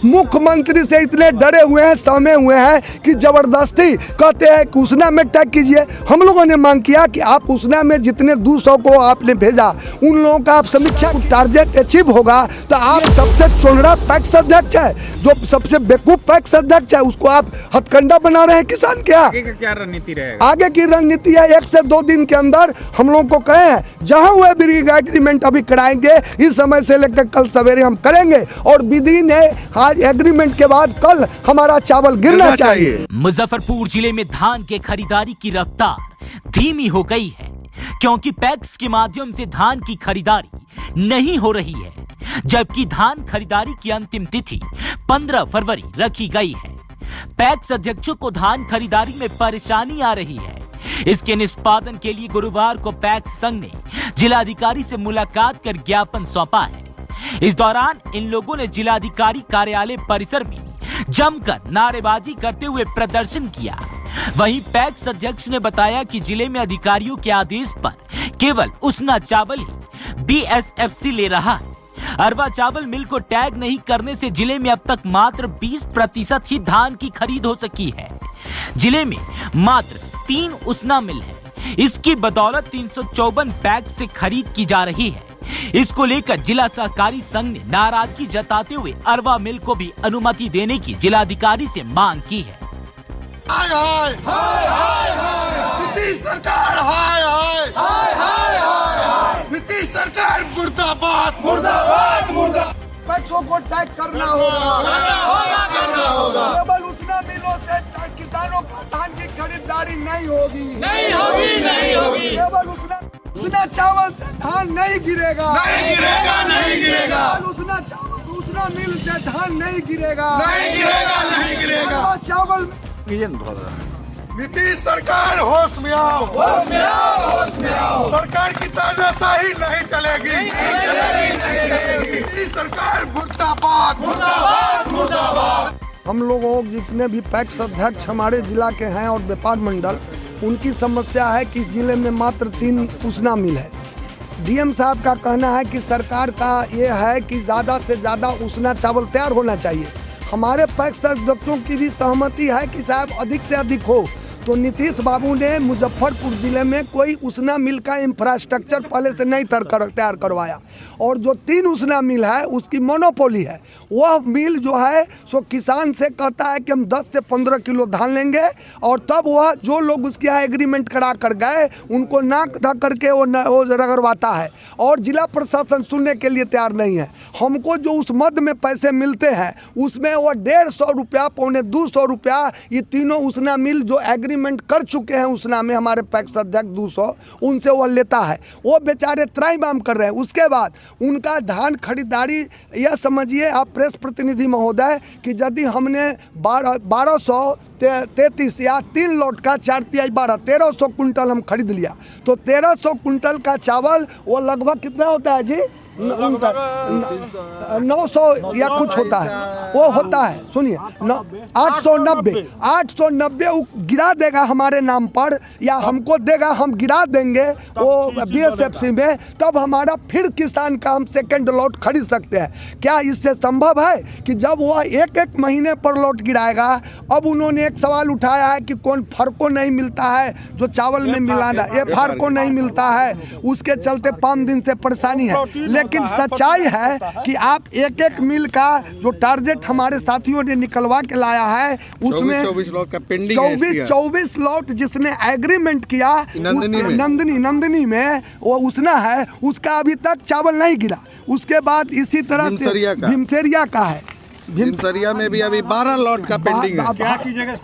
मुख्यमंत्री से इतने डरे हुए हैं, सहमे हुए हैं कि जबरदस्ती कहते हैं कि उसना में टैग कीजिए। हम लोगों ने मांग किया कि आप उसना में जितने 200 को आपने भेजा उन लोगों का आप समीक्षा, टारगेट अचीव होगा तो आप सबसे चोनरा पैक्स अध्यक्ष है, जो सबसे बेवकूफ पैक्स अध्यक्ष है, उसको आप हथकंडा बना रहे हैं किसान के। आगे का क्या रणनीति रहेगा? आगे की रणनीति है 1 से 2 दिन के अंदर हम लोगों को कहे हैं, जहां हुए एग्रीमेंट अभी कराएंगे, इस समय से लेकर कल सवेरे हम करेंगे और विधि ने आज एग्रीमेंट के बाद कल हमारा चावल गिरना चाहिए। मुजफ्फरपुर जिले में धान के खरीदारी की रफ्तार धीमी हो गई है क्योंकि पैक्स के माध्यम से धान की खरीदारी नहीं हो रही है, जबकि धान खरीदारी की अंतिम तिथि 15 फरवरी रखी गई है। पैक्स अध्यक्षों को धान खरीदारी में परेशानी आ रही है। इसके निष्पादन के लिए गुरुवार को पैक्स संघ ने जिलाधिकारी से मुलाकात कर ज्ञापन सौंपा है। इस दौरान इन लोगों ने जिलाधिकारी कार्यालय परिसर में जमकर नारेबाजी करते हुए प्रदर्शन किया। वहीं पैक्स अध्यक्ष ने बताया कि जिले में अधिकारियों के आदेश पर केवल उसना चावल ही बीएसएफसी ले रहा है। अरवा चावल मिल को टैग नहीं करने से जिले में अब तक मात्र 20% ही धान की खरीद हो सकी है। जिले में मात्र 3 उसना मिल है, इसकी बदौलत 354 पैक से खरीद की जा रही है। इसको लेकर जिला सहकारी संघ ने नाराजगी जताते हुए अरवा मिल को भी अनुमति देने की जिलाधिकारी से मांग की है। हाय हाय हाय हाय हाय नीतीश सरकार, हाय हाय हाय हाय हाय नीतीश सरकार, मुर्दाबाद मुर्दाबाद मुर्दाबाद। पैक्सों को टैग करना होगा, करना होगा। केवल उसना मिलों से किसानों का धान की खरीदारी नहीं होगी, नहीं होगी, नहीं होगी। केवल उसना चावल से धान नहीं गिरेगा, नहीं गिरेगा, नहीं गिरेगा। उसना चावल, उसना मिल से धान नहीं गिरेगा, नहीं गिरेगा, नहीं गिरेगा। चावल नीतीश सरकार, होश में आओ, होश में आओ, होश में आओ। सरकार की तानाशाही नहीं चलेगी, नहीं चलेगी, नहीं चलेगी। नीतीश सरकार, मुर्दाबाद मुर्दाबाद मुर्दाबाद। हम लोगों जितने भी पैक्स अध्यक्ष हमारे जिला के हैं और व्यापार मंडल, उनकी समस्या है कि इस जिले में मात्र 3 उसना मिल है। डीएम साहब का कहना है कि सरकार का ये है कि ज़्यादा से ज़्यादा उसना चावल तैयार होना चाहिए। हमारे पैक्स अध्यक्षों की भी सहमति है कि साहब अधिक से अधिक हो। तो नीतीश बाबू ने मुजफ्फरपुर ज़िले में कोई उसना मिल का इंफ्रास्ट्रक्चर पहले से नहीं तैयार करवाया और जो 3 उसना मिल है उसकी मोनोपोली है। वह मिल जो है सो किसान से कहता है कि हम 10 से 15 किलो धान लेंगे और तब वह जो लोग उसके यहाँ एग्रीमेंट करा कर गए उनको नाक धा करके वो रगड़वाता है और जिला प्रशासन सुनने के लिए तैयार नहीं है। हमको जो उस मद में पैसे मिलते हैं उसमें वो 150 रुपया, 200 रुपया ये तीनों उसना मिल जो एग्रीमेंट कर चुके हैं उसना में हमारे पैक्स अध्यक्ष 200 उनसे वो लेता है। वो बेचारे त्राहिमाम कर रहे हैं। उसके बाद उनका धान खरीदारी, यह समझिए आप प्रेस प्रतिनिधि महोदय कि यदि हमने 1233 या 3 लॉट का 4 तिहाई 12 1300 कुंटल हम खरीद लिया तो 1300 कुंटल का चावल वो लगभग कितना होता है जी? 900 या कुछ होता है, वो होता है। सुनिए 890 वो गिरा देगा हमारे नाम पर या हमको देगा, हम गिरा देंगे वो बीएसएफसी में, तब हमारा फिर किसान का हम सेकंड लॉट खरीद सकते हैं। क्या इससे संभव है कि जब वह एक महीने पर लॉट गिराएगा? अब उन्होंने एक सवाल उठाया है कि कौन फर्को नहीं मिलता है जो चावल में मिलाना, ये फर्को नहीं मिलता है, उसके चलते 5 दिन से परेशानी है। लेकिन सच्चाई है कि आप एक मिल का जो टारगेट हमारे साथियों ने निकलवा के लाया है उसमें 24 लॉट जिसने एग्रीमेंट किया नंदनी में वो उसना है, उसका अभी तक चावल नहीं गिरा। उसके बाद इसी तरह से भीमसेरिया का है, भीमसरिया में भी अभी 12 लॉट का पेंडिंग है।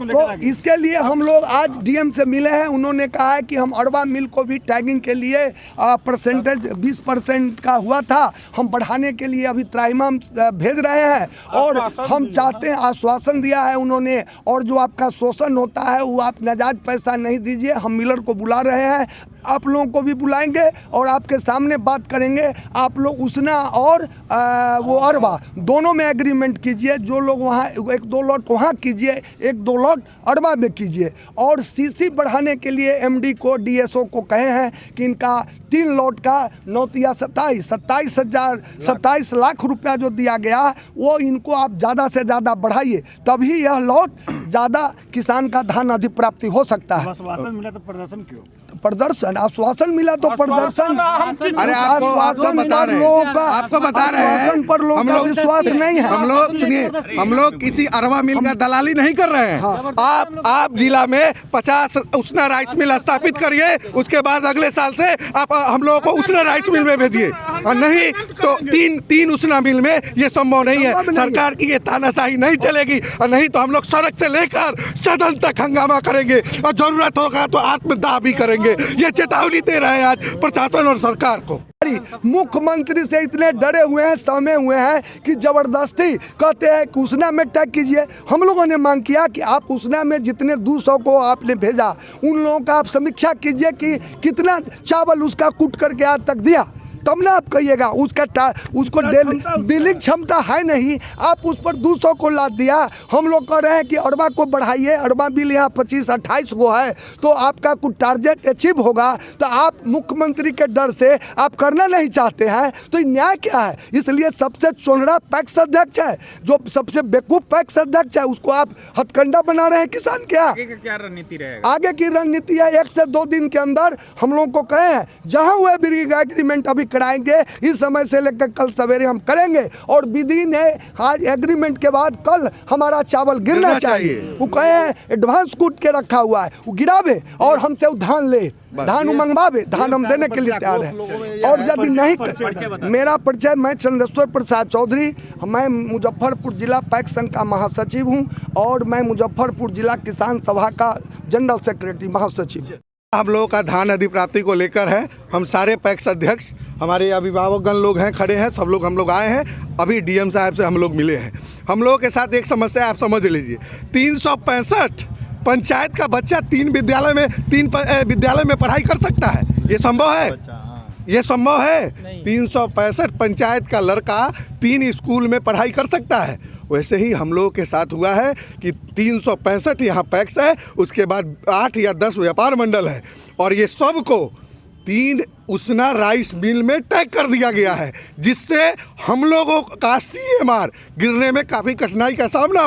तो इसके लिए हम लोग आज डीएम से मिले हैं। उन्होंने कहा है कि हम अरवा मिल को भी टैगिंग के लिए परसेंटेज 20% का हुआ था, हम बढ़ाने के लिए अभी त्राहिमाम भेज रहे हैं और हम चाहते हैं, आश्वासन दिया है उन्होंने, और जो आपका शोषण होता है वो आप नाजायज पैसा नहीं दीजिए। हम मिलर को बुला रहे हैं, आप लोगों को भी बुलाएंगे और आपके सामने बात करेंगे। आप लोग उसना और वो अरबा दोनों में एग्रीमेंट कीजिए। जो लोग वहाँ 1-2 लॉट वहाँ कीजिए, 1-2 लॉट अरबा में कीजिए। और सीसी बढ़ाने के लिए एमडी को, डीएसओ को कहे हैं कि इनका 3 लॉट का 27 लाख रुपया जो दिया गया वो इनको आप ज़्यादा से ज़्यादा बढ़ाइए, तभी यह लॉट ज़्यादा किसान का धान अधिप्राप्ति हो सकता है। आश्वासन मिला तो प्रदर्शन क्यों? प्रदर्शन आश्वासन मिला तो प्रदर्शन, अरे आश्वासन बता रहे हैं, आपको बता रहे हैं पर लोगों का विश्वास नहीं है। हम लोग सुनिए, हम लोग किसी अरवा मिल का दलाली नहीं कर रहे हैं। आप जिला में 50 उसना राइस मिल स्थापित करिए, उसके बाद अगले साल से आप हम लोगों को उसना राइस मिल में भेजिए, और नहीं तो तीन उसना मिल में ये संभव नहीं है। सरकार की ये तानाशाही नहीं चलेगी, और नहीं तो हम लोग सड़क से लेकर सदन तक हंगामा करेंगे, और जरूरत होगा तो आत्मदाह भी करेंगे। ये चेतावनी दे रहे हैं आज प्रशासन और सरकार को। मुख्यमंत्री से इतने डरे हुए हैं, सहमे हुए हैं कि जबरदस्ती कहते हैं कि उसना में टैग कीजिए। हम लोगों ने मांग किया कि आप उसना में जितने 200 को आपने भेजा उन लोगों का आप समीक्षा कीजिए कि कितना चावल उसका कूट करके आज तक दिया, तब ना आप कहिएगा उसको बिलिंग क्षमता है नहीं, आप उस पर 200 को लाद दिया। हम लोग कह रहे हैं कि अरबा को बढ़ाइए, अरबा बिल यहाँ 25-28 को है तो आपका कुछ टारगेट अचीव होगा। तो आप मुख्यमंत्री के डर से आप करना नहीं चाहते हैं, तो ये न्याय क्या है? इसलिए सबसे चोनड़ा पैक्स अध्यक्ष है, जो सबसे बेवकूफ़ पैक्स अध्यक्ष है, उसको आप हथकंडा बना रहे हैं किसान के। क्या रणनीति रहेगा? आगे की रणनीति है 1 से 2 दिन के अंदर हम लोगों को कहे हैं जहाँ हुए एग्रीमेंट अभी कराएंगे, इस समय से लेकर कल सवेरे हम करेंगे, और विधि ने आज एग्रीमेंट के बाद कल हमारा चावल गिरना चाहिए। वो कहे हैं एडवांस कूट के रखा हुआ है, वो गिरावे और हमसे वो धान ले, धान मंगवावे, धान हम देने के लिए तैयार है। और यदि नहीं, मेरा परिचय, मैं चंद्रेश्वर प्रसाद चौधरी, मैं मुजफ्फरपुर जिला पैक्स संघ का महासचिव हूँ, और मैं मुजफ्फरपुर जिला किसान सभा का जनरल सेक्रेटरी महासचिव। हम लोगों का धान अधिप्राप्ति को लेकर है, हम सारे पैक्स अध्यक्ष, हमारे अभिभावकगण लोग हैं, खड़े हैं, सब लोग हम लोग आए हैं। अभी डीएम साहब से हम लोग मिले हैं। हम लोगों के साथ एक समस्या आप समझ लीजिए, 365 पंचायत का बच्चा 3 विद्यालय में पढ़ाई कर सकता है? ये संभव है? ये संभव है? 365 पंचायत का लड़का 3 स्कूल में पढ़ाई कर सकता है? वैसे ही हम लोगों के साथ हुआ है कि 365 यहाँ पैक्स है, उसके बाद 8 या 10 व्यापार मंडल है, और ये सबको 3 उसना राइस मिल में टैग कर दिया गया है, जिससे हम लोगों का CMR गिरने में काफ़ी कठिनाई का सामना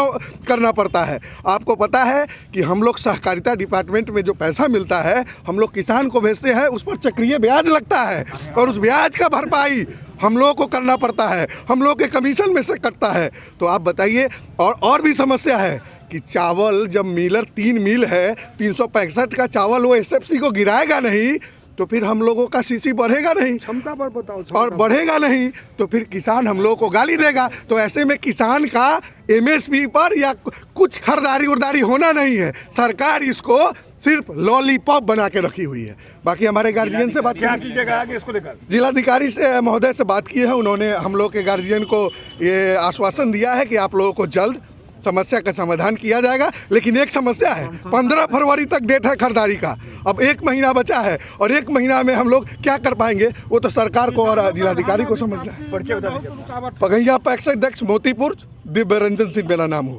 करना पड़ता है। आपको पता है कि हम लोग सहकारिता डिपार्टमेंट में जो पैसा मिलता है हम लोग किसान को भेजते हैं, उस पर चक्रीय ब्याज लगता है, और उस ब्याज का भरपाई हम लोगों को करना पड़ता है, हम लोग के कमीशन में से कटता है। तो आप बताइए, और भी समस्या है कि चावल जब मिलर 3 मिल है, 365 का चावल वो SFC को गिराएगा नहीं तो फिर हम लोगों का सीसी बढ़ेगा नहीं, क्षमता पर बताओ, और बढ़ेगा नहीं तो फिर किसान हम लोगों को गाली देगा। तो ऐसे में किसान का MSP पर या कुछ खरीदारी उर्दारी होना नहीं है। सरकार इसको सिर्फ लॉलीपॉप बना के रखी हुई है। बाकी हमारे गार्जियन से बात कीजिएगा आगे इसको लेकर? जिलाधिकारी से महोदय से बात की है, उन्होंने हम लोग के गार्जियन को ये आश्वासन दिया है कि आप लोगों को जल्द समस्या का समाधान किया जाएगा। लेकिन एक समस्या है, 15 फरवरी तक डेट है खरीदारी का, अब 1 महीना बचा है, और 1 महीना में हम लोग क्या कर पाएंगे वो तो सरकार को और जिलाधिकारी को समझना है। परिचय बता दीजिए। पगैया पैक्स अध्यक्ष मोतीपुर, दिव्य रंजन सिंह मेरा नाम हुआ।